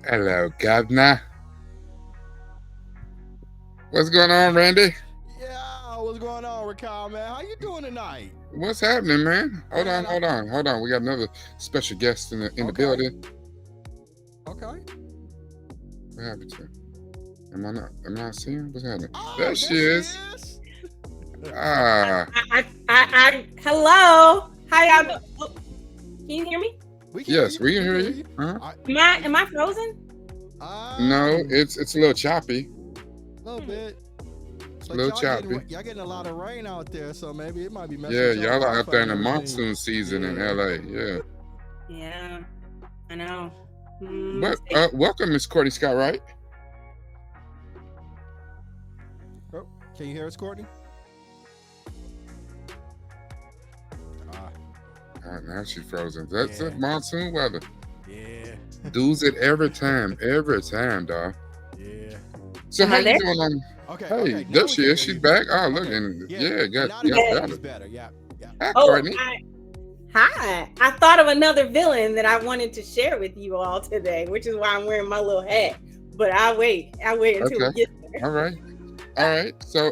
Hello, Governor. What's going on, Randy? Yeah, what's going on, Raquel, man? How you doing tonight? What's happening, man? Hold Man, on. We got another special guest in the Okay. building. Okay. What happened to her? Am I not seeing her? What's happening? Oh, There she is. Hello. How y'all doing? Can you hear me? We can Yes, hear we can hear you. Am I frozen? No, it's a little choppy. A little bit. It's a little choppy. Y'all getting a lot of rain out there, so maybe it might be messing Yeah, with y'all are out there in the Wi-Fi and monsoon season in Yeah. LA. Yeah. Yeah, I know. But welcome, Miss Courtney Scott Wright. Oh, can you hear us, Courtney? All right, now she's frozen. That's the monsoon weather. Yeah. Does it every time, dog. Yeah. So Am how I you there? doing on? Okay. Hey, okay, now there we she can is. hear She's you. back. Oh, look, Okay. and Yeah. yeah, got Now the better. is better. Yeah. Yeah. Hi, Oh, Courtney. hi. I thought of another villain that I wanted to share with you all today, which is why I'm wearing my little hat. But I'll wait until we get there. All right. So,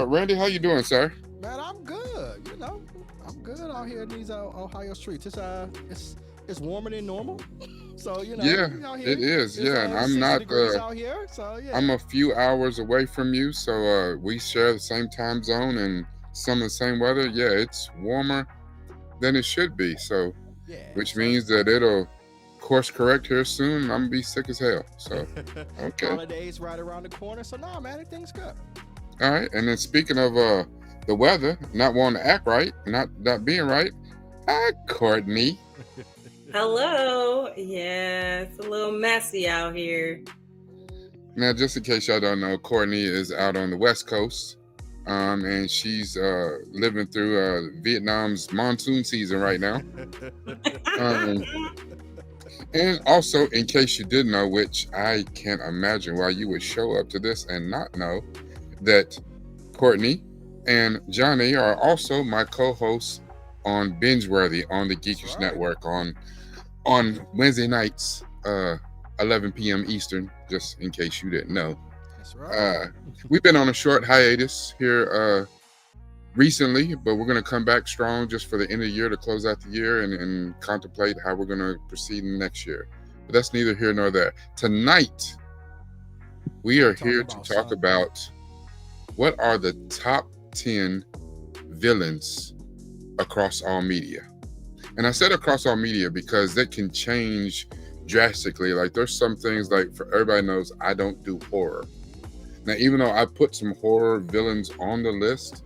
Randy, how you doing, sir? Man, I'm good. You know, I'm good out here in these Ohio streets. It's warmer than normal. So you know, Yeah, out here, it is. it's, Yeah, and I'm 60 not. degrees out here. So yeah, I'm a few hours away from you, so we share the same time zone and some of the same weather. Yeah, it's warmer than it should be. So, yeah. which means that it'll course correct here soon. And I'm gonna be sick as hell. So, okay. Holidays right around the corner. So nah, man, everything's good. All right. And then speaking of the weather, not wanting to act right, not being right. Hi, Courtney. Hello. Yeah, it's a little messy out here. Now, just in case y'all don't know, Courtney is out on the West Coast, and she's living through Vietnam's monsoon season right now. And also, in case you didn't know, which I can't imagine why you would show up to this and not know, that Courtney and Johnny are also my co-hosts on Bingeworthy on the Geekish Network on Wednesday nights, 11 p.m. Eastern, just in case you didn't know. That's right. We've been on a short hiatus here recently, but we're going to come back strong just for the end of the year to close out the year and contemplate how we're going to proceed in next year. But that's neither here nor there. Tonight, we are here to talk about what are the top 10 villains across all media. And I said across all media because that can change drastically. Like there's some things, like for everybody knows I don't do horror. Now, even though I put some horror villains on the list,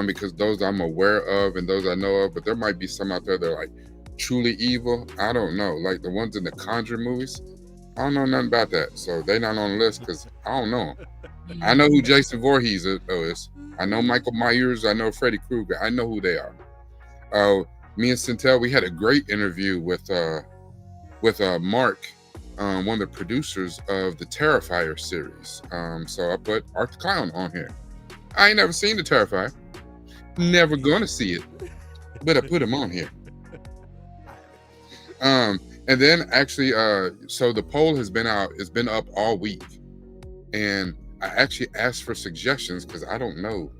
because those I'm aware of and those I know of, but there might be some out there that are like truly evil. I don't know. Like the ones in the Conjuring movies, I don't know nothing about that. So they're not on the list because I don't know them. I know who Jason Voorhees is. I know Michael Myers. I know Freddy Krueger. I know who they are. Me and Centel, we had a great interview with Mark, one of the producers of the Terrifier series. So I put Art the Clown on here. I ain't never seen the Terrifier. Never gonna see it, but I put him on here. And then actually, so the poll has been out. It's been up all week, and I actually asked for suggestions because I don't know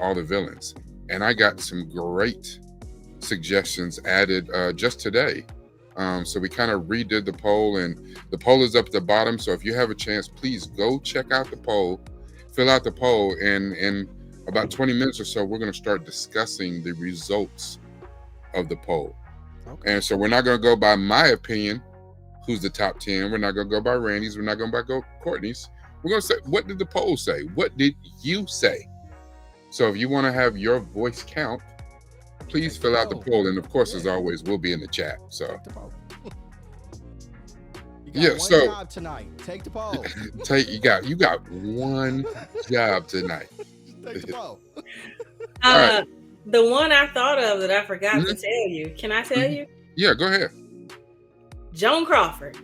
all the villains, and I got some great suggestions added just today. So we kind of redid the poll, and the poll is up at the bottom. So if you have a chance, please go check out the poll, fill out the poll, and in about 20 minutes or so, we're going to start discussing the results of the poll. Okay. And so we're not going to go by my opinion, who's the top 10. We're not going to go by Randy's. We're not going to go Courtney's. We're going to say, what did the poll say? What did you say? So if you want to have your voice count, please fill out the poll. And of course, as always, we'll be in the chat. So you got one job tonight. Take the poll. You got one job tonight. Take the poll. Right. The one I thought of that I forgot to tell you. Can I tell you? Yeah, go ahead. Joan Crawford.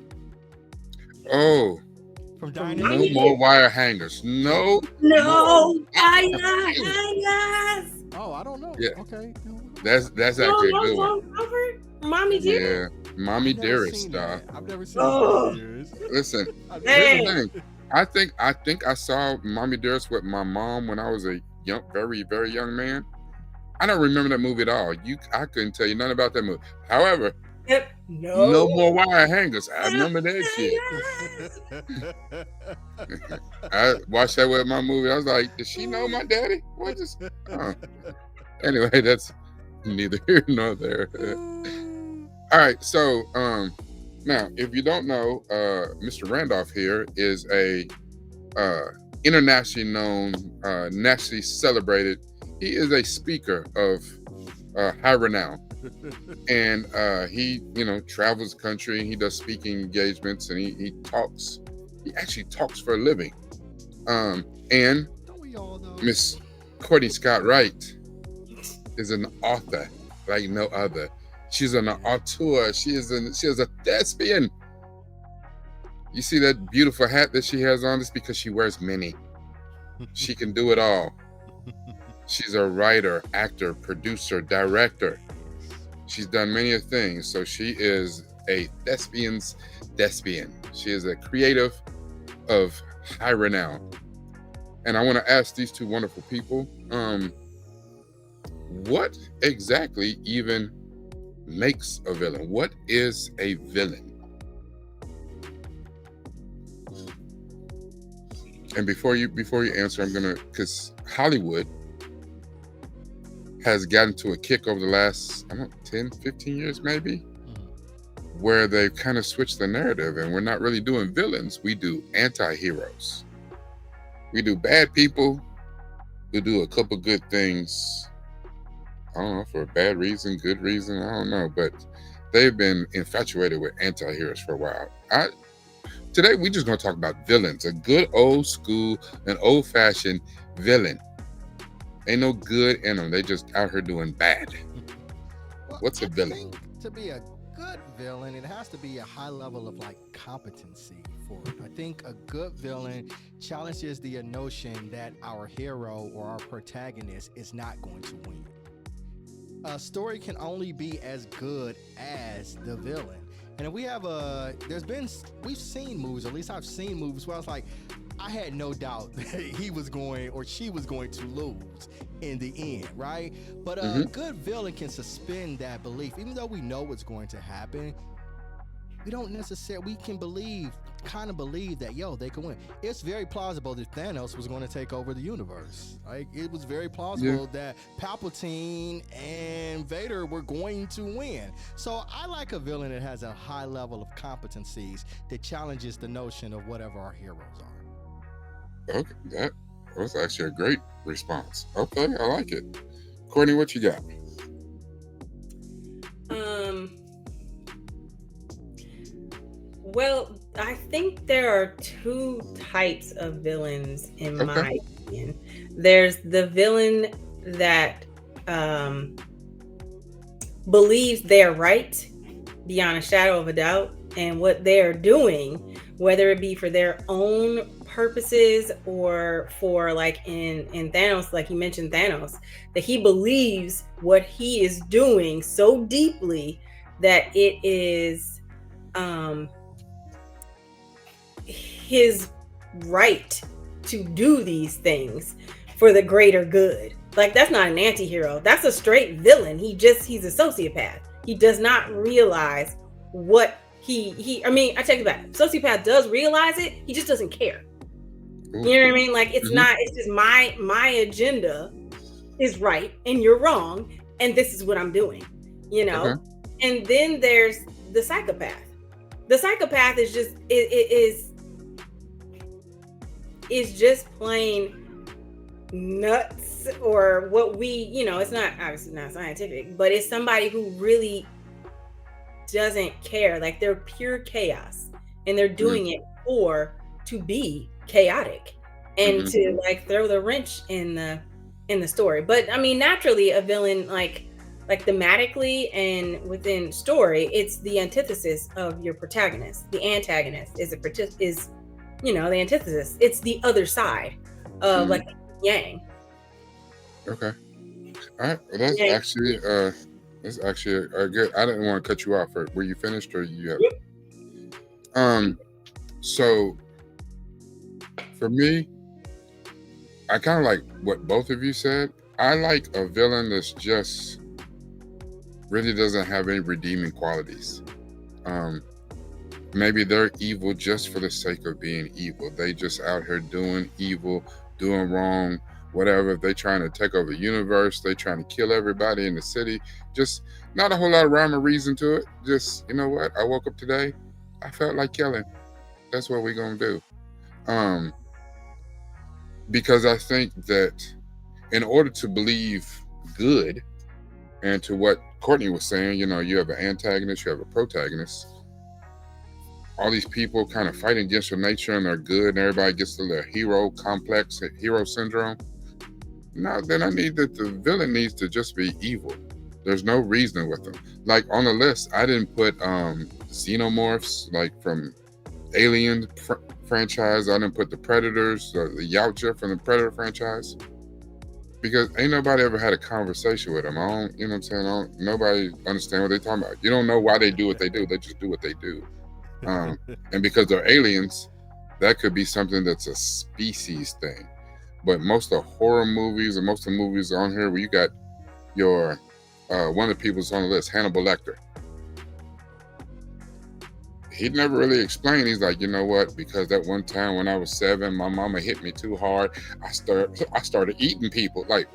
Oh. From no more wire hangers. No. Hangers. Oh, I don't know. Yeah. Okay. That's actually a good one. Mommy, yeah. Mommy I've never Dearest. seen that. I've never seen Oh. Mommy Dearest. Listen, I've here's never- the thing. I think I saw Mommy Dearest with my mom when I was a very, very young man. I don't remember that movie at all. I couldn't tell you nothing about that movie. However, Yep. no more wire hangers. I remember that shit. I watched that with my movie. I was like, does she know my daddy? What is? Oh. Anyway, that's neither here nor there. All right, so now if you don't know, Mr. Randolph here is a internationally known, nationally celebrated. He is a speaker of high renown, and he travels the country and he does speaking engagements, and he talks. He actually talks for a living. And Don't we all know? Miss Courtney Scott Wright is an author like no other. She's an auteur. She is a thespian. You see that beautiful hat that she has on? It's because she wears many. She can do it all. She's a writer, actor, producer, director. She's done many things. So she is a thespian's thespian. She is a creative of high renown. And I want to ask these two wonderful people, what exactly even makes a villain? What is a villain? And before you answer, I'm gonna, because Hollywood has gotten to a kick over the last, 10, 15 years maybe, where they've kind of switched the narrative, and we're not really doing villains, we do anti-heroes. We do bad people who do a couple good things, I don't know, for a bad reason, good reason, I don't know, but they've been infatuated with anti-heroes for a while. Today, we're just going to talk about villains, a good old school, an old-fashioned villain. Ain't no good in them. They just out here doing bad. Well, What's a I villain? think to be a good villain, it has to be a high level of like competency for it. I think a good villain challenges the notion that our hero or our protagonist is not going to win. A story can only be as good as the villain. And we have we've seen movies, or at least I've seen movies where I was like, I had no doubt that he was going or she was going to lose in the end, right? But a good villain can suspend that belief. Even though we know what's going to happen, we don't necessarily, we can kind of believe that, they can win. It's very plausible that Thanos was going to take over the universe. Right? It was very plausible that Palpatine and Vader were going to win. So I like a villain that has a high level of competencies that challenges the notion of whatever our heroes are. Okay, that was actually a great response. Okay, I like it. Courtney, what you got? Well, I think there are two types of villains in my opinion. There's the villain that believes they're right beyond a shadow of a doubt, and what they're doing, whether it be for their own purposes or for, like in Thanos, like you mentioned Thanos, that he believes what he is doing so deeply that it is his right to do these things for the greater good. Like, that's not an anti-hero. That's a straight villain. He's a sociopath. He does not realize what I take it back. Sociopath does realize it. He just doesn't care. You know what I mean? Like, it's not, it's just my agenda is right and you're wrong. And this is what I'm doing, And then there's the psychopath. The psychopath is just, is just plain nuts, or what it's not, obviously not scientific, but it's somebody who really doesn't care. Like, they're pure chaos and they're doing it to be chaotic and to like throw the wrench in the story. But I mean, naturally a villain, like thematically and within story, it's the antithesis of your protagonist. The antagonist is the antithesis. It's the other side of like yang. Okay. All right. Well, that's actually It's actually a good. I didn't want to cut you off. Were you finished or you have? So for me, I kind of like what both of you said. I like a villain that's just really doesn't have any redeeming qualities. Maybe they're evil just for the sake of being evil. They just out here doing evil, doing wrong, whatever. If they trying to take over the universe, they trying to kill everybody in the city. Just not a whole lot of rhyme or reason to it. Just, you know what? I woke up today, I felt like killing. That's what we're gonna do. Because I think that in order to believe good, and to what Courtney was saying, you have an antagonist, you have a protagonist. All these people kind of fighting against their nature and they're good, and everybody gets their hero complex, hero syndrome. No, then I need that the villain needs to just be evil. There's no reasoning with them. Like on the list, I didn't put xenomorphs like from Alien franchise. I didn't put the Predators or the Yautja from the Predator franchise. Because ain't nobody ever had a conversation with them. I don't, you know what I'm saying? Nobody understand what they're talking about. You don't know why they do what they do. They just do what they do. And because they're aliens, that could be something that's a species thing. But most of the horror movies and most of the movies on here where you got your, one of the people's on the list, Hannibal Lecter. He never really explained. He's like, you know what? Because that one time when I was 7, my mama hit me too hard. I started eating people. Like,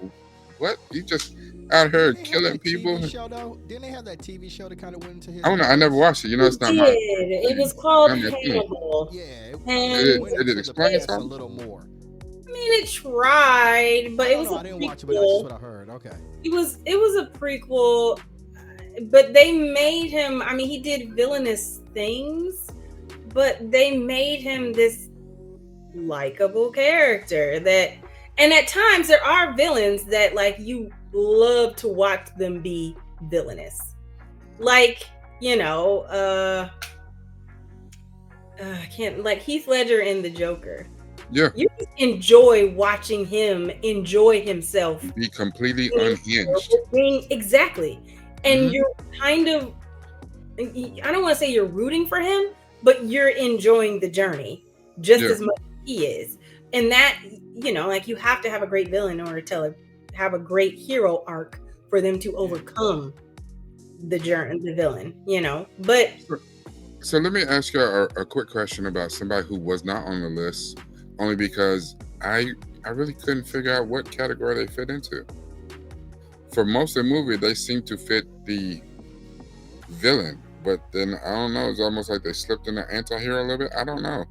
what? You just out here killing people? TV show, though? Didn't they have that TV show that kind of went into his? I don't know. I never watched it. It's not my. It was called Hannibal. Yeah. Did it explain something? A little more. I mean, it tried, but it was. I didn't watch it, but that's just what I heard. Okay. It was a prequel, but they made him. I mean, he did villainous things, but they made him this likable character that, and at times there are villains that like you love to watch them be villainous, like I can't, like Heath Ledger in The Joker. Yeah, you just enjoy watching him enjoy himself, be completely unhinged. Exactly, and you're kind of, I don't want to say you're rooting for him, but you're enjoying the journey just as much as he is. And that, like you have to have a great villain in order to have a great hero arc for them to overcome the villain, But so let me ask you a quick question about somebody who was not on the list, only because I really couldn't figure out what category they fit into. For most of the movie, they seem to fit the villain, but then I don't know, it's almost like they slipped in the anti-hero a little bit. I don't know.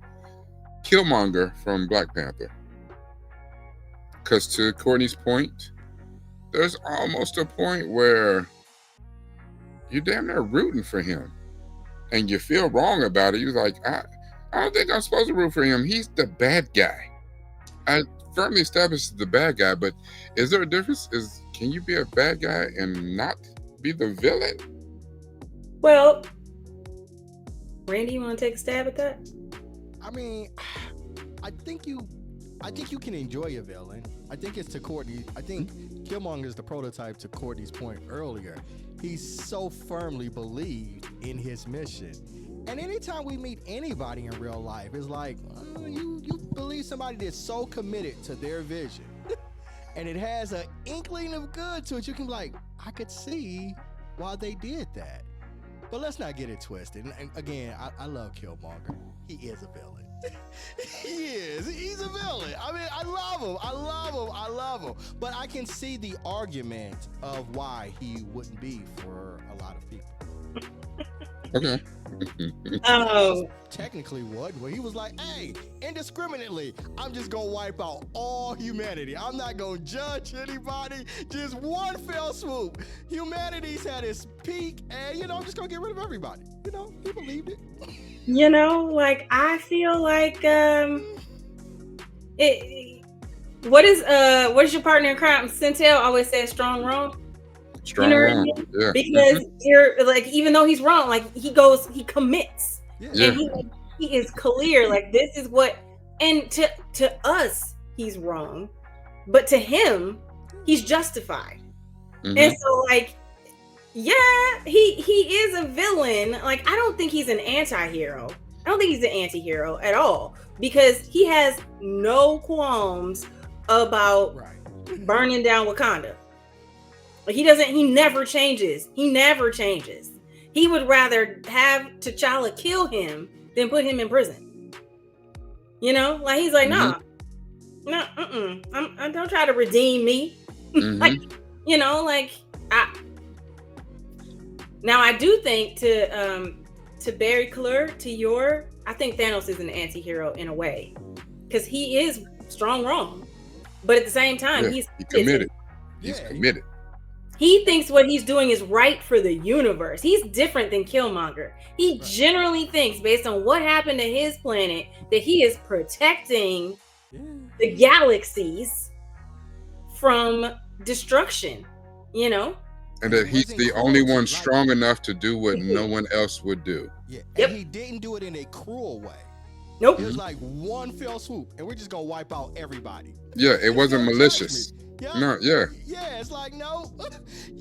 Killmonger from Black Panther, because to Courtney's point, there's almost a point where you're damn near rooting for him and you feel wrong about it. You're like, I don't think I'm supposed to root for him. He's the bad guy. I firmly established the bad guy, but is there a difference? Can you be a bad guy and not be the villain? Well, Randy, you want to take a stab at that? I mean, I think you can enjoy a villain. I think it's to Courtney. I think Killmonger is the prototype to Courtney's point earlier. He's so firmly believed in his mission. And anytime we meet anybody in real life, it's like, you believe somebody that's so committed to their vision and it has an inkling of good to it. You can be like, I could see why they did that. But let's not get it twisted. And again, I love Killmonger. He is a villain. He is. He's a villain. I mean, I love him. But I can see the argument of why he wouldn't be for a lot of people. Okay. Technically would, where he was like, hey, indiscriminately, I'm just gonna wipe out all humanity. I'm not gonna judge anybody. Just one fell swoop. Humanity's at its peak, and I'm just gonna get rid of everybody. He believed it. Like I feel like what is your partner in crime? Centel always says strong wrong. Strong wrong. Yeah. Because you're like, even though he's wrong, like he commits. Yeah. And he is clear, like this is what, and to us he's wrong, but to him he's justified. And so like Yeah, he is a villain. Like, I don't think he's an anti-hero. I don't think he's an anti-hero at all, because he has no qualms about burning down Wakanda. Like, he never changes. He would rather have T'Challa kill him than put him in prison. You know, like, he's like, I don't try to redeem me. Like, you know, like, now I do think to Barry Cler, I think Thanos is an anti-hero in a way, because he is strong wrong, but at the same time, he's committed. He's committed. He thinks what he's doing is right for the universe. He's different than Killmonger. He generally thinks, based on what happened to his planet, that he is protecting the galaxies from destruction, you know? And that he's the only one strong enough to do what no one else would do. Yeah, and he didn't do it in a cruel way. Nope. It was like one fell swoop, and we're just gonna wipe out everybody. Yeah, it wasn't malicious. Yeah. No, yeah. Yeah, it's like, no,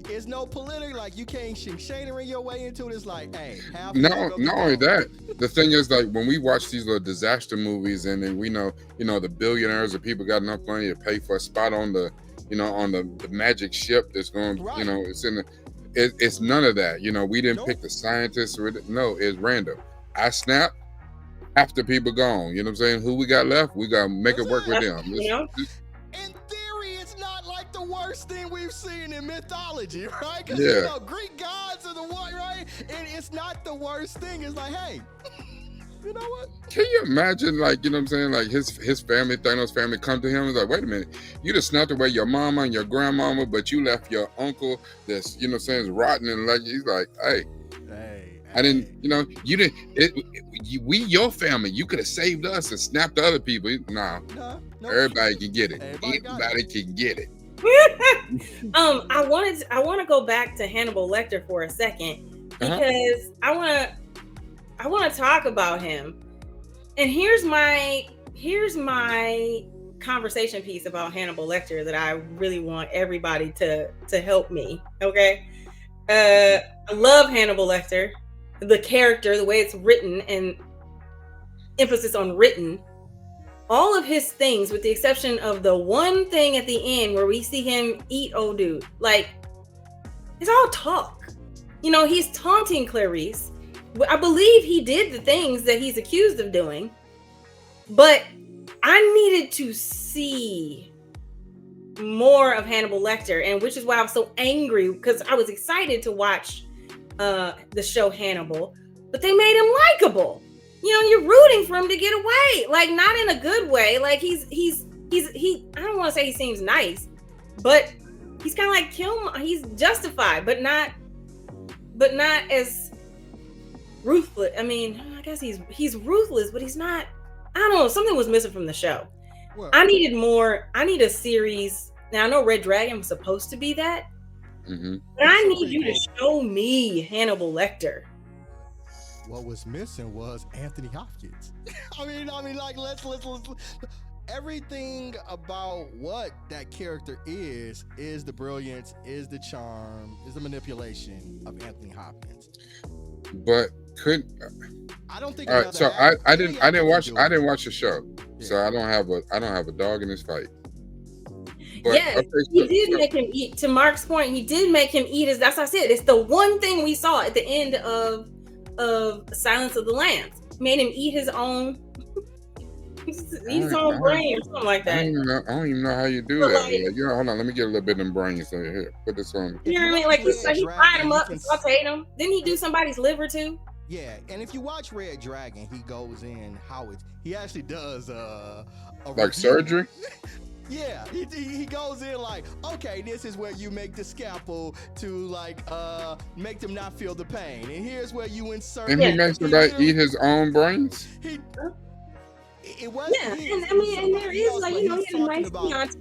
it's no political, like, you can't shading your way into it. It's like, hey, not only that, the thing is, like, when we watch these little disaster movies, and then we know, the billionaires or people got enough money to pay for a spot on the, on the magic ship that's going, it's in the, it's none of that. We didn't pick the scientists. No, it's random. I snap, half the people gone. You know what I'm saying? Who we got left? We got to make it work with them. In theory, it's not like the worst thing we've seen in mythology, right? Because Greek gods are the one, right? And it's not the worst thing. It's like, hey, you know what? Can you imagine, like, you know what I'm saying? Like, his family, Thanos' family, come to him and is like, wait a minute, you just snapped away your mama and your grandmama, but you left your uncle that's, you know what I'm saying, is rotten, and like, he's like, hey. I didn't, you didn't, we your family, you could have saved us and snapped the other people. No, everybody can get it. Everybody can get it. I want to go back to Hannibal Lecter for a second, because I want to talk about him. And here's my conversation piece about Hannibal Lecter that I really want everybody to help me. Okay. I love Hannibal Lecter, the character, the way it's written, and emphasis on written. All of his things, with the exception of the one thing at the end where we see him eat old dude, like, it's all talk. He's taunting Clarice. I believe he did the things that he's accused of doing, but I needed to see more of Hannibal Lecter, and which is why I was so angry, because I was excited to watch the show Hannibal, but they made him likable. You're rooting for him to get away, like, not in a good way. Like, he I don't want to say he seems nice, but he's kind of like he's justified, but not as ruthless. I mean, I guess he's ruthless, but he's not. I don't know. Something was missing from the show. Well, I needed more. I need a series. Now, I know Red Dragon was supposed to be that, but I need you to show me Hannibal Lecter. What was missing was Anthony Hopkins. I mean, like, let's everything about what that character is the brilliance, is the charm, is the manipulation of Anthony Hopkins. But I don't think. All right, so I didn't watch the show, so I don't have a dog in this fight. But, he did make him eat. To Mark's point, he did make him eat. That's what I said. It's the one thing we saw at the end of Silence of the Lambs. Made him eat his own brain or something like that. I don't even know how you do that. Like, hold on, let me get a little bit of them brains here. Put this on. You know what I mean? Like, he fried him up and sauteed him. Didn't he do somebody's liver too? Yeah, and if you watch Red Dragon, he goes in he actually does like surgery. Yeah, he goes in like, okay, this is where you make the scalpel to, like, make them not feel the pain, and here's where you insert. And he makes somebody eat his own brains. It was. Yeah, and I mean, and there is, like, he has a nice fiance.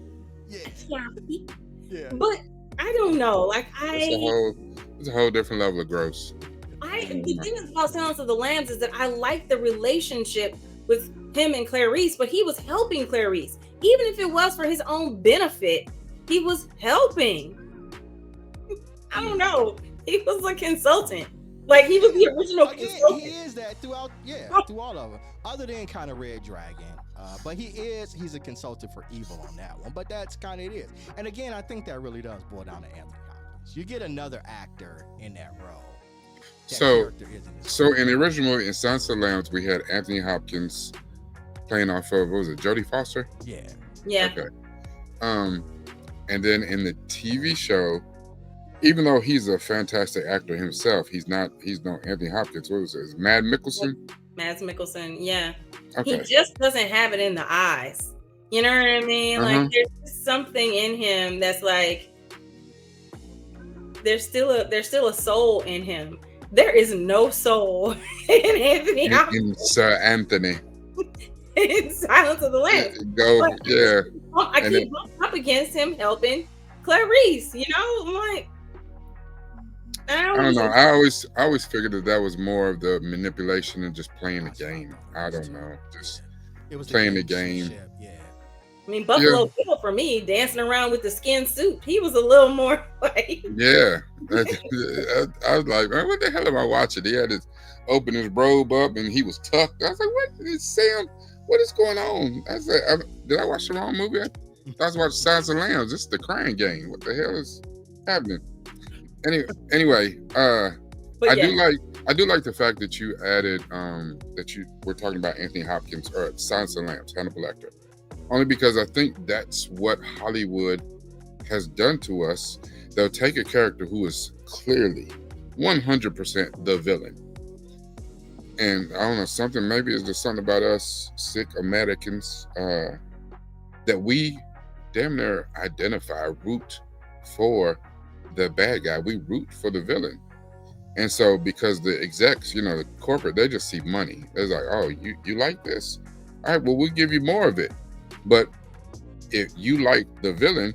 Yeah. But I don't know, like, it's a whole different level of gross. The thing about Silence of the Lambs is that I like the relationship with him and Clarice, but he was helping Clarice. Even if it was for his own benefit, he was helping. I don't know. He was a consultant. Like he was the original consultant. He is that through all of them, other than kind of Red Dragon. But he's a consultant for evil on that one. But that's kind of it is. And again, I think that really does boil down to Anthony Hopkins. You get another actor in that role. So in the original movie, in Silence of the Lambs, we had Anthony Hopkins playing off of, what was it, Jodie Foster? Yeah. Okay. And then in the TV show, even though he's a fantastic actor himself, he's no Anthony Hopkins. What was it? Mads Mikkelsen? Mads Mikkelsen, yeah. Okay. He just doesn't have it in the eyes. You know what I mean? Like there's something in him that's like there's still a soul in him. There is no soul in Anthony Hopkins. In Sir Anthony. In Silence of the Lambs. I keep bumping up against him helping Clarice. You know, I'm like, I don't know. I always figured that was more of the manipulation and just playing the game. I don't know, just playing the game. Yeah. I mean, Buffalo Bill for me, dancing around with the skin suit. He was a little more like. Yeah, I was like, man, what the hell am I watching? He had open his robe up and he was tucked. I was like, what is Sam? What is going on? I was like, did I watch the wrong movie? I was watching Silence of the Lambs. This is the crying game. What the hell is happening? Anyway, I do like the fact that you added that you were talking about Anthony Hopkins or Silence of the Lambs, Hannibal Lecter, only because I think that's what Hollywood has done to us. They'll take a character who is clearly 100% the villain, and I don't know, maybe it's just something about us sick Americans that we damn near root for the bad guy. We root for the villain. And so because the execs, the corporate, they just see money. They're like, oh, you like this? All right, well, we'll give you more of it. But if you like the villain,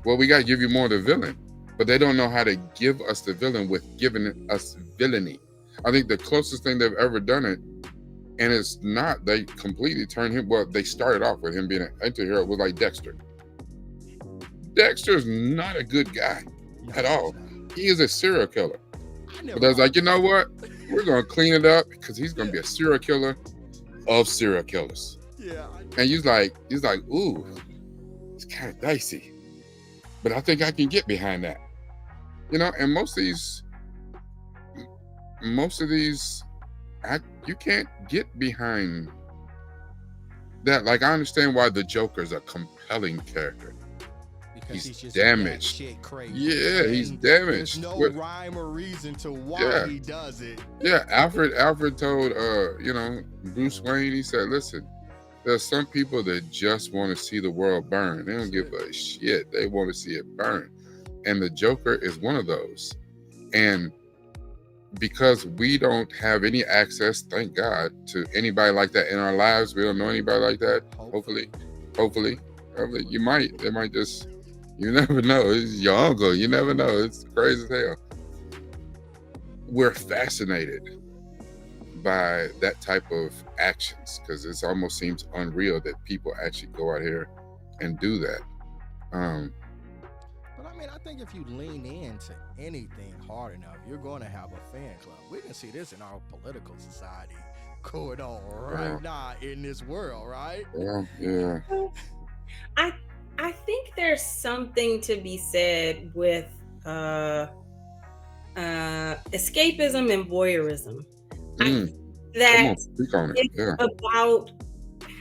well, we got to give you more of the villain. But they don't know how to give us the villain with giving us villainy. I think the closest thing they've ever done it, and it's not, they completely turned him, well, they started off with him being an anti-hero, was like Dexter. Dexter's not a good guy at all. He is a serial killer. But I was like, you know what? We're going to clean it up because he's going to be a serial killer of serial killers. Yeah. And he's like, ooh, it's kind of dicey. But I think I can get behind that. And most of these, you can't get behind that. Like, I understand why the Joker's a compelling character. He's just damaged. Shit crazy. Yeah, he's damaged. There's no rhyme or reason to why he does it. Yeah, Alfred told Bruce Wayne, he said, listen, there's some people that just want to see the world burn. They don't give a shit. They want to see it burn. And the Joker is one of those. And because we don't have any access, thank God, to anybody like that in our lives, we don't know anybody like that. Hopefully, you might. They might just. You never know. It's your uncle. You never know. It's crazy as hell. We're fascinated by that type of actions because it almost seems unreal that people actually go out here and do that. But I mean, I think if you lean into anything hard enough, you're going to have a fan club. We can see this in our political society going on right now in this world, right? Yeah. I think there's something to be said with escapism and voyeurism. It's about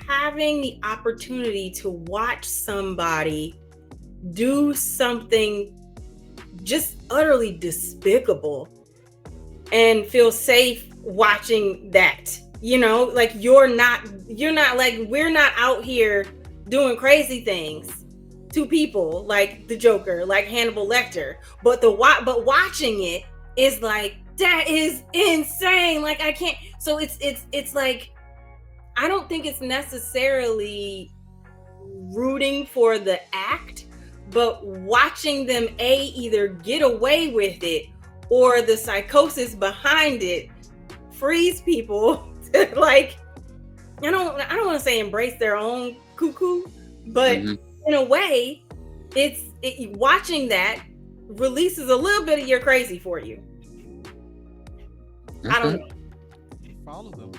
having the opportunity to watch somebody do something just utterly despicable and feel safe watching that. Like you're not like, we're not out here doing crazy things to people like the Joker, like Hannibal Lecter, but watching it is like, that is insane. Like I can't. So it's like, I don't think it's necessarily rooting for the act, but watching them either get away with it or the psychosis behind it frees people to, like, I don't want to say embrace their own cuckoo, but in a way, it's watching that releases a little bit of your crazy for you. I don't know. Follow them.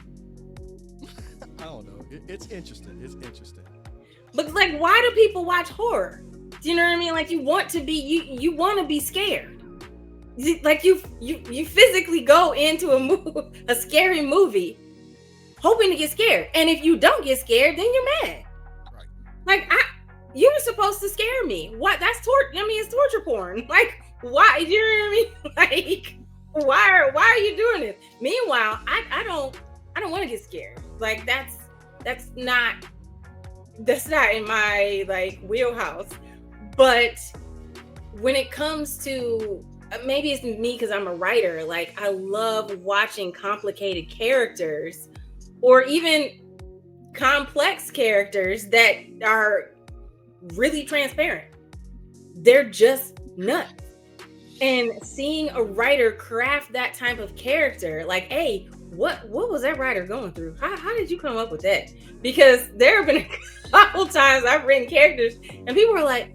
I don't know. It's interesting. It's interesting. But like, why do people watch horror? Do you know what I mean? Like, you want to be scared. Like you physically go into a scary movie hoping to get scared. And if you don't get scared, then you're mad. Right. Like, you were supposed to scare me. What? That's it's torture porn. Like, why? You know what I mean? Like, why are you doing this? Meanwhile, I don't want to get scared. Like, that's not in my like wheelhouse. But when it comes to, maybe it's me because I'm a writer, like, I love watching complicated characters or even complex characters that are really transparent. They're just nuts. And seeing a writer craft that type of character, like, hey, what was that writer going through? How did you come up with that? Because there have been a couple times I've written characters and people are like,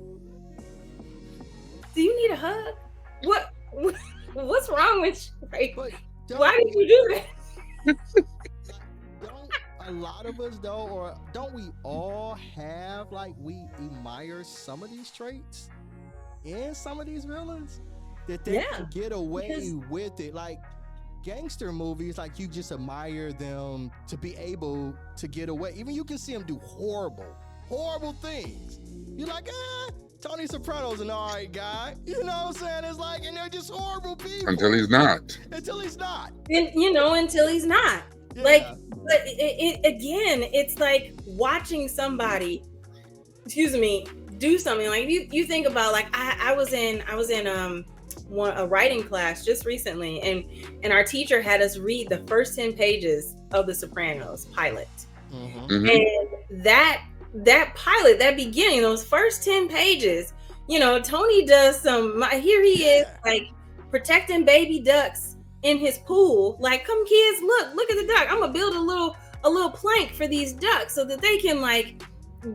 do you need a hug? What's wrong with you? Like, why did you do that? Don't a lot of us though, or don't we all have, like, we admire some of these traits in some of these villains that they can get away with it? Like gangster movies, like, you just admire them to be able to get away. Even you can see them do horrible things. You're like, Tony Soprano's an alright guy. You know what I'm saying? It's like, and they're just horrible people. Until he's not. And, until he's not. Yeah. Like, but again, it's like watching somebody, do something. Like, you think about, like, I was in a writing class just recently, and our teacher had us read the first 10 pages of The Sopranos pilot. And that pilot, that beginning, those first 10 pages, Tony does here he is, like, protecting baby ducks in his pool. Like, come kids, look at the duck. I'm gonna build a little plank for these ducks so that they can, like,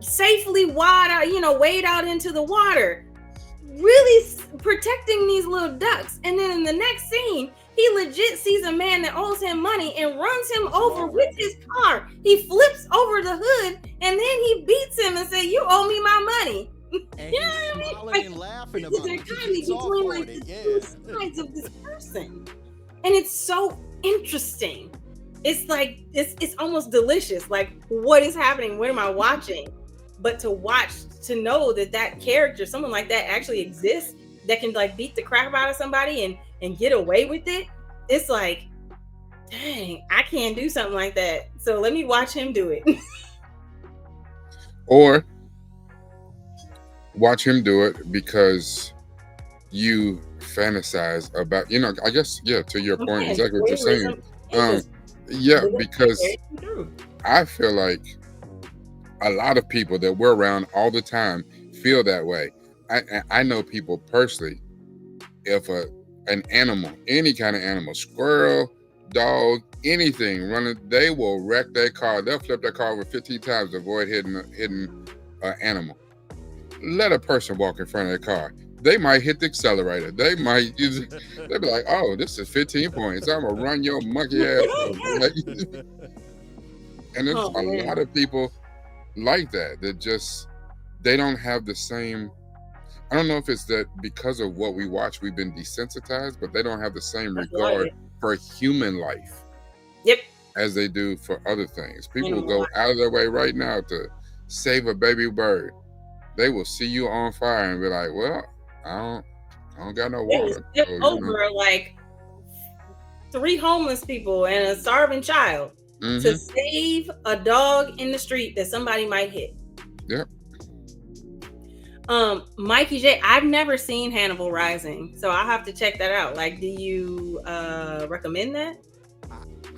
safely wade out into the water, really protecting these little ducks. And then in the next scene, he legit sees a man that owes him money and runs him over with his car. He flips over the hood and then he beats him and says, "You owe me my money." And you know what I mean? Smiling and laughing about they're it. kind of between, like, the two sides of this person, and it's so interesting. It's like it's almost delicious. Like, what is happening? What am I watching? But to know that character, someone like that, actually exists, that can, like, beat the crap out of somebody and get away with it. It's like, dang, I can't do something like that. So let me watch him do it. Or watch him do it because you fantasize about, I guess, to your point, exactly what you're saying. Because I feel like a lot of people that we're around all the time feel that way. I know people personally, if an animal, any kind of animal, squirrel, dog, anything running, they will wreck their car. They'll flip their car over 15 times to avoid hitting an animal. Let a person walk in front of their car. They might hit the accelerator. They might they'll be like, "Oh, this is 15 points. I'm gonna run your monkey ass over." And there's a lot of people like that just, they don't have the same, I don't know if it's that because of what we watch, we've been desensitized, but they don't have the same regard for human life as they do for other things. People will go out of their way right now to save a baby bird. They will see you on fire and be like, "Well, I don't got no water." Over like 3 homeless people and a starving child to save a dog in the street that somebody might hit. Yep. Mikey J, I've never seen Hannibal Rising, so I'll have to check that out. Like, do you recommend that?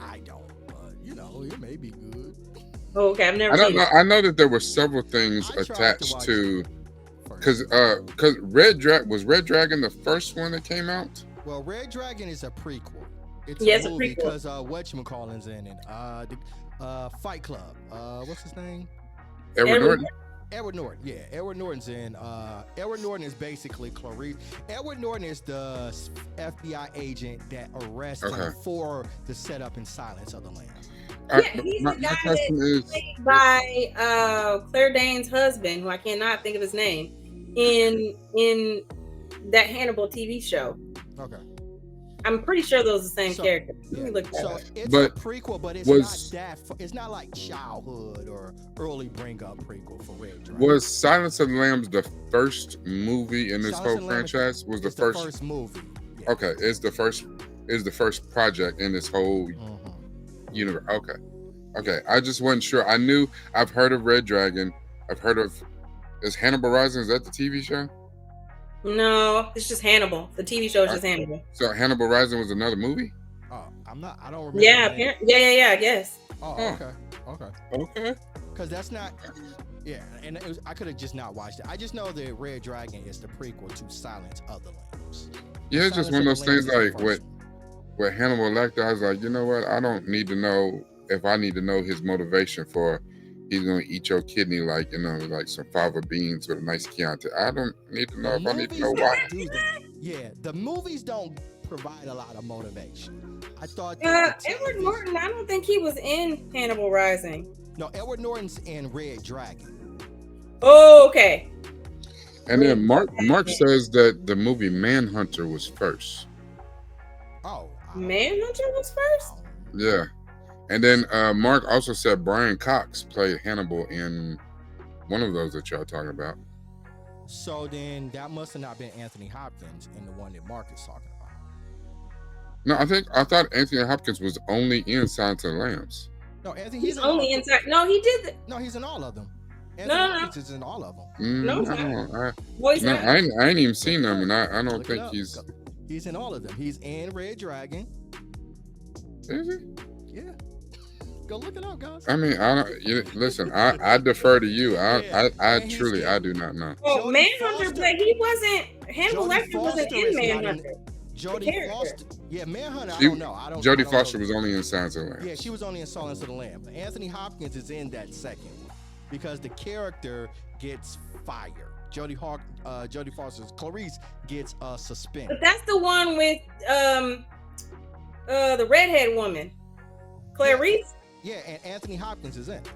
I don't, it may be good. Oh, okay, I've never I don't seen know. it. I know that there were several things attached to, because Red Dragon the first one that came out? Well, Red Dragon is a prequel. It's a movie prequel because whatchamacallit's in it. The Fight Club. What's his name? Edward Edward Norton, yeah. Edward Norton's in. Edward Norton is basically Clarice. Edward Norton is the FBI agent that arrests him for the setup and Silence of the Lambs. Yeah, he's the guy that's played by Claire Danes' husband, who I cannot think of his name, in that Hannibal TV show. Okay. I'm pretty sure those are the same character. Let me look that up. It's a prequel, but it's not that. It's not like childhood or early bring up prequel for Red Dragon. Was Silence of the Lambs the first movie in this whole franchise? Was the first movie? Yeah. Okay, it's the first project in this whole universe. Okay. I just wasn't sure. I've heard of Red Dragon. I've heard of. Is Hannibal Rising? Is that the TV show? No, it's just Hannibal. The TV show is just Hannibal. So Hannibal Rising was another movie? Oh, I don't remember. Yeah, I guess. Oh, okay. Because that's not. Yeah, and I could have just not watched it. I just know that Red Dragon is the prequel to Silence of the Lambs. Yeah, it's just one of those things like with Hannibal Lecter. I was like, you know what? I don't need to know if I need to know his motivation for. He's gonna eat your kidney like some fava beans with a nice Chianti. I don't need to know if I need to know why. Yeah, the movies don't provide a lot of motivation. I thought Edward Norton. I don't think he was in Hannibal Rising. No, Edward Norton's in Red Dragon. Oh, okay. And then Mark says that the movie Manhunter was first. Oh, Manhunter was first? Yeah. And then Mark also said Brian Cox played Hannibal in one of those that y'all talking about. So then that must have not been Anthony Hopkins in the one that Mark is talking about. No, I thought Anthony Hopkins was only in Silence of the Lambs. No, he's only inside. No, he did. No, he's in all of them. Anthony Hopkins is in all of them. No, I ain't even seen them, and I don't think he's. He's in all of them. He's in Red Dragon. Is he? Yeah. Go look it up, guys. I mean, listen. I defer to you. I truly do not know. Oh, Manhunter, but he wasn't. Hannibal Lecter wasn't in Manhunter. Jodie Foster. Yeah, Manhunter. I don't know. Jodie Foster was only in Silence of the Lambs. Yeah, she was only in Silence of the Lambs. Anthony Hopkins is in that second because the character gets fired. Jodie Foster's Clarice gets suspended. But that's the one with the redhead woman, Clarice. Yeah, and Anthony Hopkins is in it.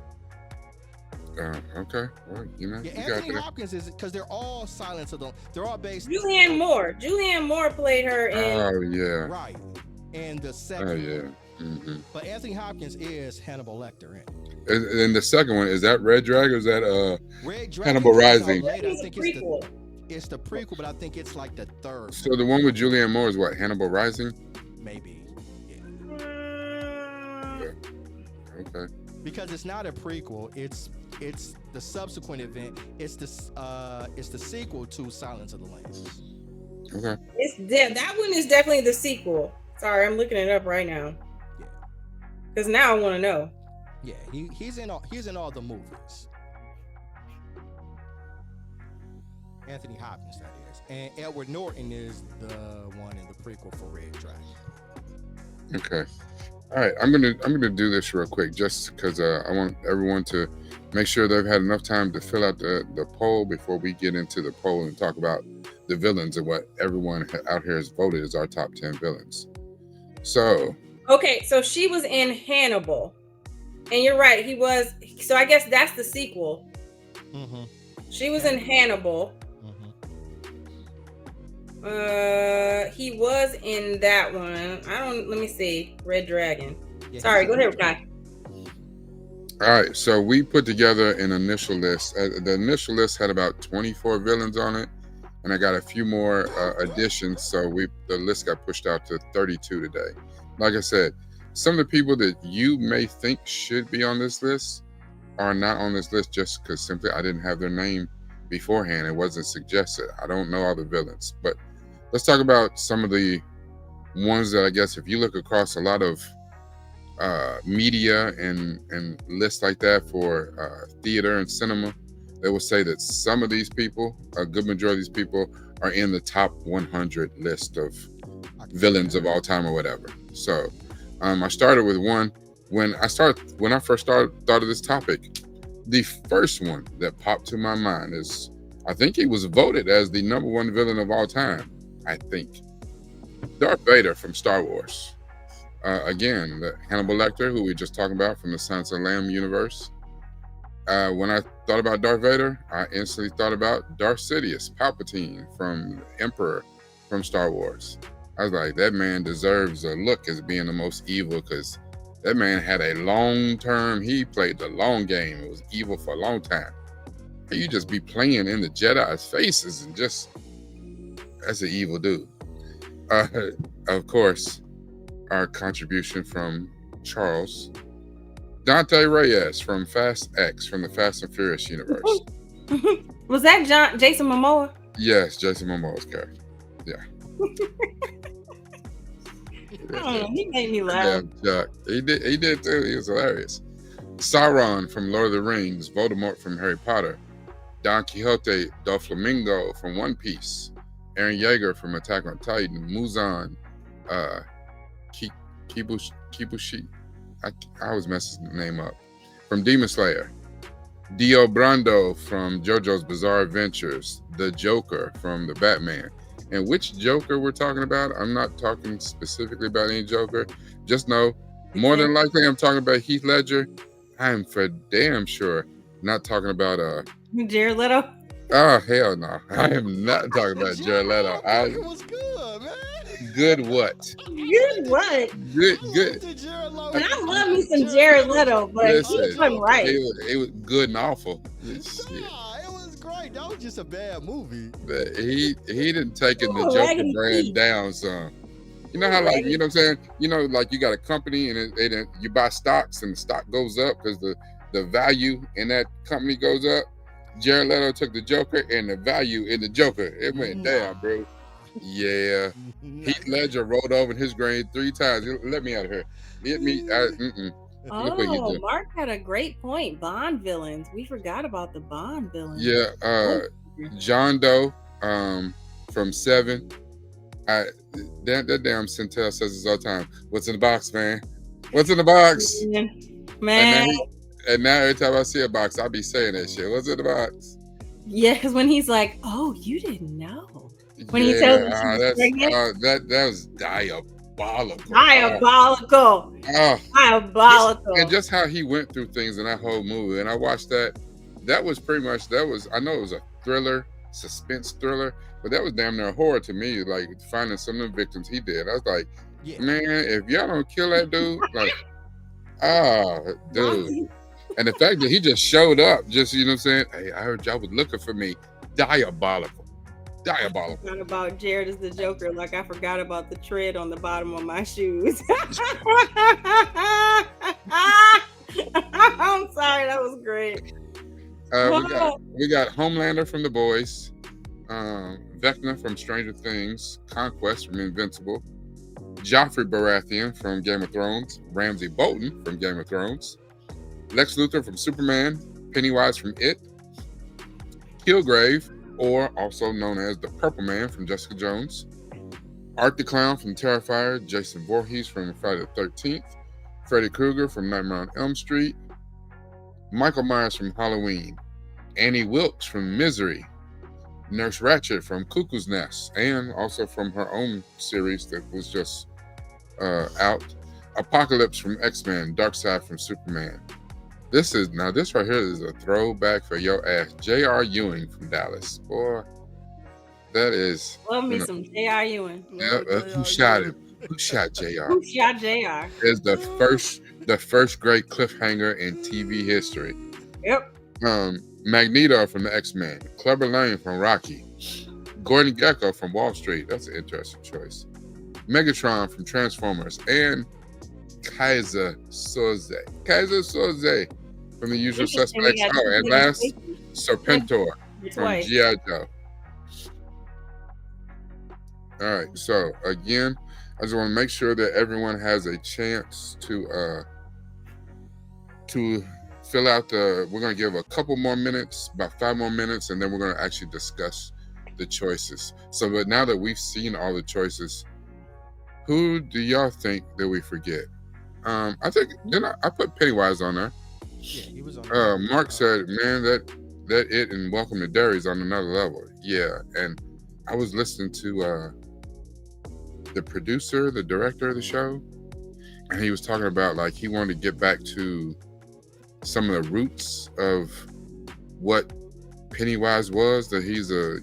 Okay. Well, yeah, Anthony Hopkins is because they're all Silence of the. They're all based. Julianne Moore played her in. Oh yeah. Right. And the second. Oh yeah. Mm-hmm. But Anthony Hopkins is Hannibal Lecter in. And the second one is that Red Dragon? Or is that Red Dragon Hannibal Rising? I think it's the prequel, but I think it's like the third. So the one with Julianne Moore is what? Hannibal Rising? Maybe. Okay. Because it's not a prequel, it's the subsequent event. It's the sequel to Silence of the Lambs. Okay. That one is definitely the sequel. Sorry, I'm looking it up right now. Yeah. Because now I want to know. Yeah, he's in all the movies. Anthony Hopkins, that is, and Edward Norton is the one in the prequel for Red Dragon. Okay. All right, I'm gonna do this real quick, just because I want everyone to make sure they've had enough time to fill out the poll before we get into the poll and talk about the villains and what everyone out here has voted as our top 10 villains. So. Okay, so she was in Hannibal, and you're right, he was. So I guess that's the sequel. Mm-hmm. She was in Hannibal. He was in that one. Let me see. Red Dragon. Yeah, sorry, go ahead, Kai. All right, so we put together an initial list. The initial list had about 24 villains on it, and I got a few more additions, so the list got pushed out to 32 today. Like I said, some of the people that you may think should be on this list are not on this list just because simply I didn't have their name beforehand. It wasn't suggested. I don't know all the villains, but let's talk about some of the ones that I guess if you look across a lot of media and lists like that for theater and cinema, they will say that some of these people, a good majority of these people, are in the top 100 list of villains of all time or whatever. So I started with one when I first thought of this topic. The first one that popped to my mind is, I think he was voted as the #1 villain of all time. I think Darth Vader from Star Wars. Again, the Hannibal Lecter, who we just talked about from the Silence of the Lamb universe. When I thought about Darth Vader, I instantly thought about Darth Sidious, Palpatine from Emperor from Star Wars. I was like, that man deserves a look as being the most evil, because that man had a long term, he played the long game. It was evil for a long time. You just be playing in the Jedi's faces and just, that's an evil dude. Of course, our contribution from Charles. Dante Reyes from Fast X from the Fast and Furious universe. Was that Jason Momoa? Yes, Jason Momoa's character. Yeah. He made me laugh. Yeah, he did too. He was hilarious. Sauron from Lord of the Rings, Voldemort from Harry Potter, Don Quixote Doflamingo from One Piece, Eren Yeager from Attack on Titan, Muzan, Kibushi. I always mess his name up. From Demon Slayer. Dio Brando from JoJo's Bizarre Adventures. The Joker from the Batman. And which Joker we're talking about? I'm not talking specifically about any Joker. Just know, more than likely, I'm talking about Heath Ledger. I am for damn sure not talking about Jared Leto. Oh hell no! I am not talking about Jared Leto. It was good, man. Good what? Good what? Good. And I love me some Jared Leto, but he wasn't right. It was good and awful. Nah, it was great. That was just a bad movie. But he didn't take the Joker brand down some. You know how, like, you know what I'm saying? You know, like, you got a company and you buy stocks and the stock goes up because the value in that company goes up. Jared Leto took the Joker and the value in the Joker, it went down, bro. Yeah. Heath Ledger rolled over in his grave 3 times. Let me out of here. Let me. Oh, Mark had a great point. Bond villains. We forgot about the Bond villains. Yeah. John Doe from Seven. That damn Centel says this all the time. What's in the box, man? What's in the box? Man. And now every time I see a box, I'll be saying that shit. What's in the box? Yeah, because when he's like, "Oh, you didn't know," when he tells me that was diabolical. Diabolical. Diabolical. And just how he went through things in that whole movie, and I watched that. That was pretty much. I know it was a thriller, suspense thriller, but that was damn near horror to me. Like, finding some of the victims he did, I was like, man, if y'all don't kill that dude, like, dude. And the fact that he just showed up, just, you know what I'm saying? Hey, I heard y'all was looking for me. Diabolical. I forgot about Jared as the Joker, like I forgot about the tread on the bottom of my shoes. I'm sorry, that was great. We got Homelander from The Boys, Vecna from Stranger Things, Conquest from Invincible, Joffrey Baratheon from Game of Thrones, Ramsay Bolton from Game of Thrones, Lex Luthor from Superman, Pennywise from It, Killgrave, or also known as the Purple Man from Jessica Jones, Art the Clown from Terrifier, Jason Voorhees from Friday the 13th, Freddy Krueger from Nightmare on Elm Street, Michael Myers from Halloween, Annie Wilkes from Misery, Nurse Ratched from Cuckoo's Nest, and also from her own series that was just out, Apocalypse from X-Men, Darkseid from Superman. This right here is a throwback for your ass. J.R. Ewing from Dallas. Boy, that is... Love me some J.R. Ewing. Yeah, who shot him? Who shot J.R.? Who shot J.R.? Is the first great cliffhanger in TV history. Yep. Magneto from the X-Men. Clubber Lang from Rocky. Gordon Gekko from Wall Street. That's an interesting choice. Megatron from Transformers. And Kaiser Soze from The Usual Suspects. Oh, and last, Serpentor from G.I. Joe. All right, so again, I just want to make sure that everyone has a chance to fill out we're going to give a couple more minutes, about 5 more minutes, and then we're going to actually discuss the choices. So, but now that we've seen all the choices, who do y'all think that we forget? I think I put Pennywise on there. Yeah, he was on. Mark said, "Man, that it and Welcome to Derry's on another level." Yeah, and I was listening to the producer, the director of the show, and he was talking about like he wanted to get back to some of the roots of what Pennywise was. That he's a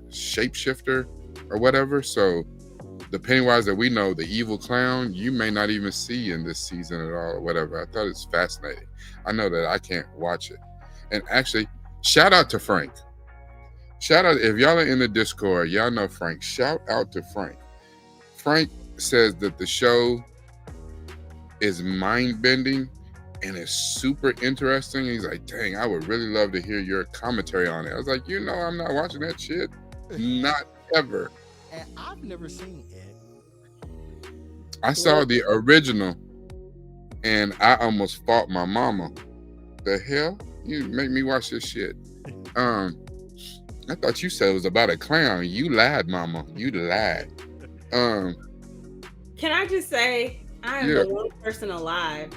shapeshifter or whatever. So the Pennywise that we know, the evil clown, you may not even see in this season at all or whatever. I thought it's fascinating. I know that I can't watch it. And actually, shout out to Frank. Shout out, if y'all are in the Discord, y'all know Frank. Shout out to Frank. Frank says that the show is mind-bending and it's super interesting. He's like, dang, I would really love to hear your commentary on it. I was like, I'm not watching that shit. Not ever. And I've never seen it. I saw the original and I almost fought my mama. The hell? You make me watch this shit. I thought you said it was about a clown. You lied, mama. You lied. Can I just say, I am the one person alive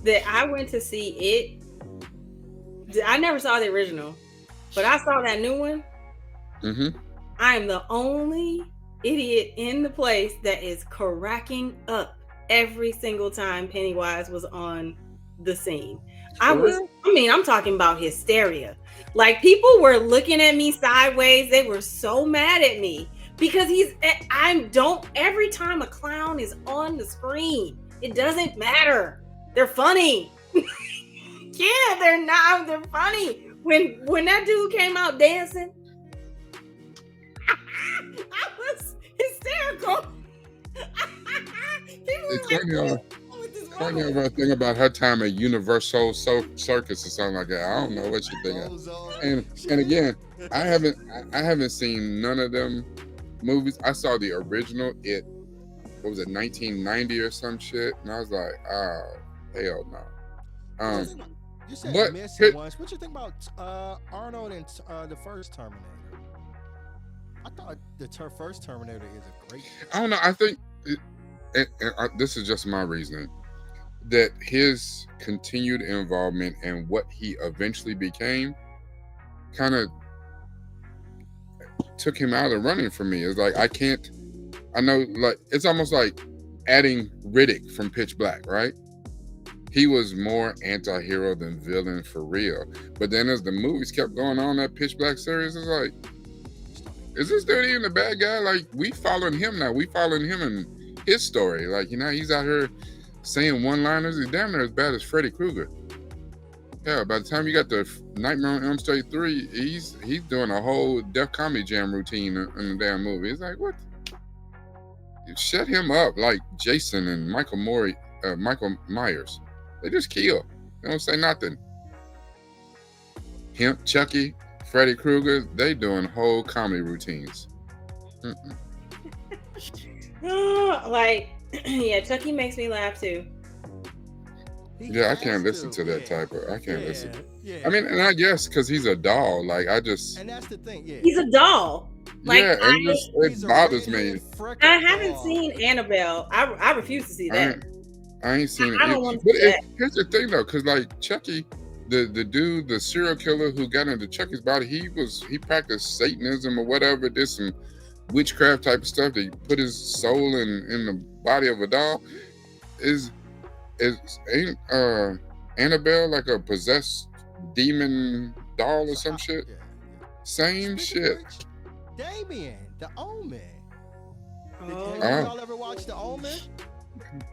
that I went to see it. I never saw the original, but I saw that new one. Mm-hmm. I am the only idiot in the place that is cracking up every single time Pennywise was on the scene. I'm talking about hysteria. Like, people were looking at me sideways. They were so mad at me because every time a clown is on the screen, it doesn't matter. They're funny. Yeah, they're funny. When that dude came out dancing, I was hysterical. Funny about thing about her time at Universal Circus or something like that. I don't know what you think of. And again, I haven't seen none of them movies. I saw the original. What was it, 1990 or some shit? And I was like, oh, hell no. You said missing once. What you think about Arnold and the first Terminator? I thought the first Terminator is a great. I don't know. I think this is just my reasoning, that his continued involvement in what he eventually became kind of took him out of the running for me. It's like I know, like, it's almost like adding Riddick from Pitch Black, right? He was more anti-hero than villain for real. But then as the movies kept going on, that Pitch Black series, is like, is this dude even the bad guy? Like, we following him now. We following him in his story. Like, he's out here saying one-liners. He's damn near as bad as Freddy Krueger. Yeah, by the time you got the Nightmare on Elm Street 3, he's doing a whole Def Comedy Jam routine in the damn movie. It's like, what? You shut him up like Jason and Michael Myers. They just kill. They don't say nothing. Him, Chucky, Freddy Krueger, they doing whole comedy routines. Yeah, Chucky makes me laugh too. Yeah, I can't listen to that type of. I can't listen. Yeah. I mean, and I guess because he's a doll. Like, I just. And that's the thing. Yeah. He's a doll. Like, yeah, it bothers me. I haven't seen Annabelle. I refuse to see that. I ain't seen it. I don't want to see that. Here's the thing though, because like Chucky, the dude, the serial killer who got into Chucky's body, he practiced Satanism or whatever, did some witchcraft type of stuff to put his soul in the body of a doll. Ain't Annabelle like a possessed demon doll or some shit? Yeah. Same shit. Damien, the Omen. Oh. Did y'all ever watch the Omen?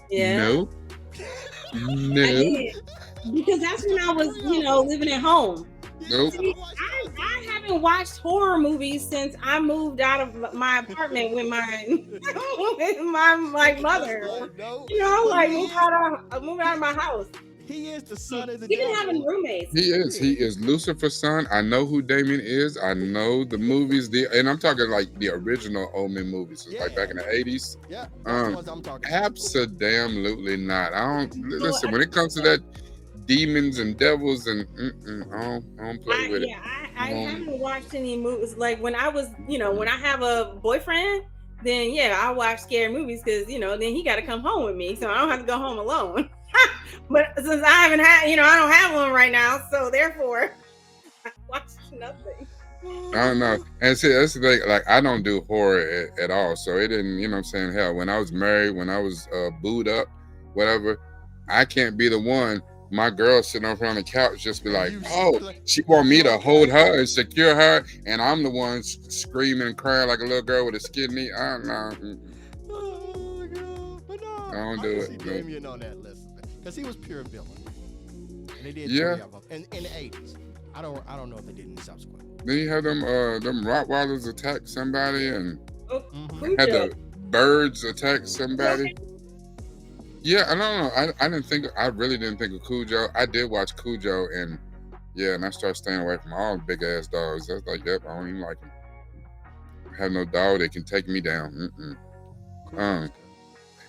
Yeah. No. Because that's when I was, living at home. Nope. I haven't watched horror movies since I moved out of my apartment with my mother. Moving out of my house. He is the son of the. He been having roommates. He is Lucifer's son. I know who Damien is. I know the movies. And I'm talking like the original Omen movies, like back in the 80s. Yeah. That's what I'm talking about. Absolutely not. I don't listen when it comes to that demons and devils and I don't play with it. I haven't watched any movies. Like when I was, when I have a boyfriend, then yeah, I watch scary movies because then he got to come home with me, so I don't have to go home alone. But since I haven't had, I don't have one right now, so therefore, I watched nothing. I don't know. And see, that's the thing. Like, I don't do horror at all. So it didn't, you know what I'm saying? Hell, when I was married, when I was booed up, whatever, I can't be the one. My girl sitting over on the couch just be like, oh, she want me to hold her and secure her. And I'm the one screaming and crying like a little girl with a skin knee. I don't know. Oh my God. But no, I don't I do can it. see No. Damien on that list because he was pure villain, and they did Yeah. 3 of them in the 80s. I don't know if they did in the subsequent. Then you had them Rottweilers attack somebody and Oh, had Cujo. the birds attack somebody. Yeah, I don't know. I really didn't think of Cujo. I did watch Cujo, and I started staying away from all big ass dogs. I was like, yep, I don't even like them. I have no dog that can take me down. I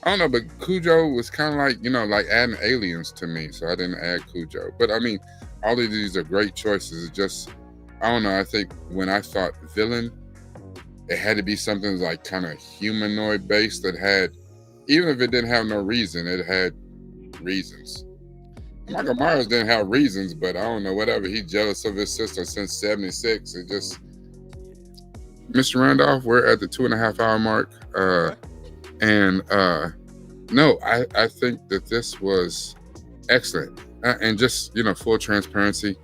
don't know, but Cujo was kind of like, like adding aliens to me, so I didn't add Cujo. But I mean, all of these are great choices. It's just, I don't know. I think when I thought villain, it had to be something like kind of humanoid based that had, even if it didn't have no reason, it had reasons. Michael Myers didn't have reasons, but I don't know, whatever. He's jealous of his sister since 76. It just, Mr. Randolph, we're at the 2.5 hour mark. And no, I think that this was excellent. And just, full transparency,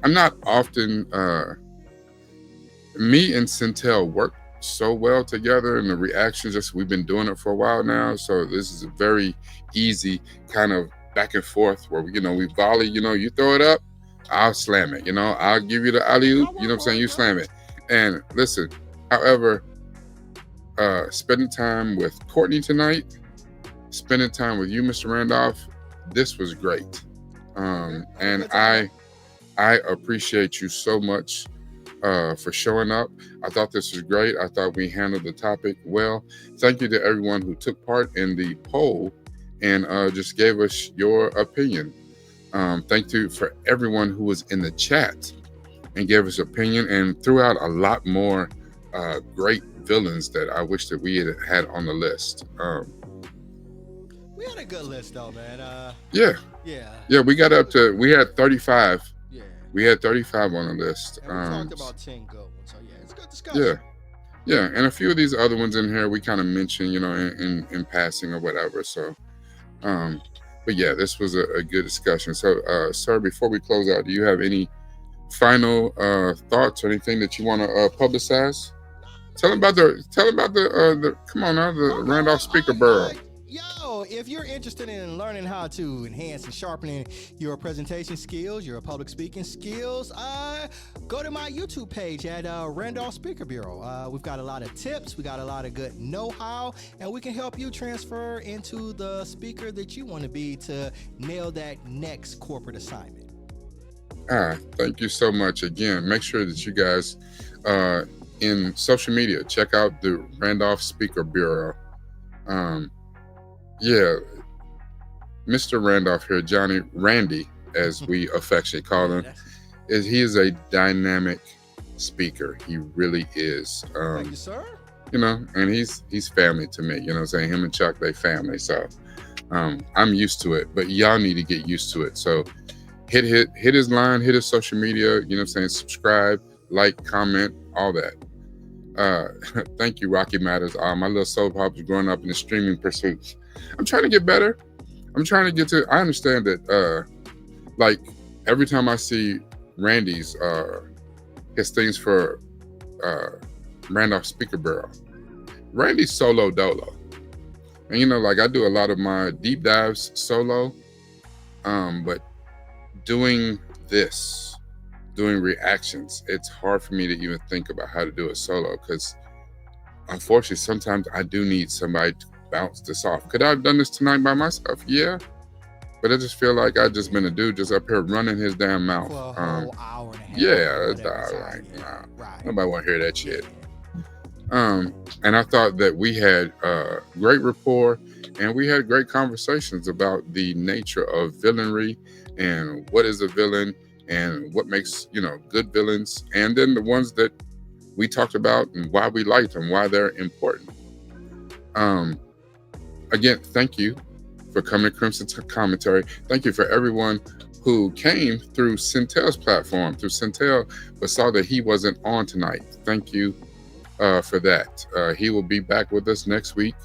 I'm not often, me and Centel work so well together, and the reactions, we've been doing it for a while now. So this is a very easy kind of back and forth where we volley, you throw it up, I'll slam it, I'll give you the alley-oop, you know what I'm saying? You slam it. And listen, however, spending time with Courtney tonight, spending time with you, Mr. Randolph, this was great. And I appreciate you so much for showing up. I thought this was great. I thought we handled the topic well. Thank you to everyone who took part in the poll and just gave us your opinion. Thank you for everyone who was in the chat and gave us opinion and threw out a lot more great villains that I wish that we had on the list. We had a good list though, man. Yeah, we got we had 35. Yeah. We had 35 on the list. And we talked about 10 good ones, so yeah, it's a good discussion. Yeah, and a few of these other ones in here we kind of mentioned, in passing or whatever. So, but yeah, this was a good discussion. So, sir, before we close out, do you have any final thoughts or anything that you want to publicize? Tell them about the come on now, the Randolph Speaker Bureau. Yo, if you're interested in learning how to enhance and sharpening your presentation skills, your public speaking skills, go to my YouTube page at Randolph Speaker Bureau. We've got a lot of tips, we got a lot of good know-how, and we can help you transfer into the speaker that you want to be to nail that next corporate assignment. Thank you so much. Again, make sure that you guys in social media, check out the Randolph Speaker Bureau. Mr. Randolph here, Johnny Randy, as we affectionately call him, he is a dynamic speaker. He really is. Thank you, sir. And he's family to me. You know what I'm saying? Him and Chuck, they family. So I'm used to it, but y'all need to get used to it. So hit his line, hit his social media, you know what I'm saying? Subscribe, like, comment, all that. Thank you, Rocky Matters. My little soap opera growing up in the streaming pursuits. I'm trying to get better. I'm trying to get to. I understand that. Like every time I see Randy's his things for Randolph Speaker Bureau, Randy's solo dolo, and like I do a lot of my deep dives solo, but doing reactions, it's hard for me to even think about how to do it solo because unfortunately sometimes I do need somebody to bounce this off. Could I have done this tonight by myself? Yeah, but I just feel like I've just been a dude just up here running his damn mouth for a whole hour and a half. Yeah, that's all right. Nah, right. Nobody want to hear that shit. And I thought that we had great rapport and we had great conversations about the nature of villainry and what is a villain and what makes, good villains, and then the ones that we talked about and why we liked them, why they're important. Again, thank you for coming to Crimson Commentary. Thank you for everyone who came through Centel's platform, but saw that he wasn't on tonight. Thank you for that. He will be back with us next week.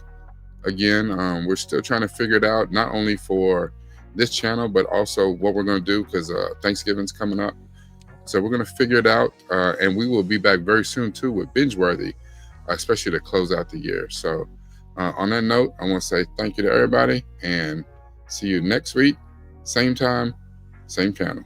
Again, we're still trying to figure it out, not only for this channel, but also what we're going to do, because Thanksgiving's coming up. So we're going to figure it out, and we will be back very soon, too, with Bingeworthy, especially to close out the year. So on that note, I want to say thank you to everybody, and see you next week, same time, same channel.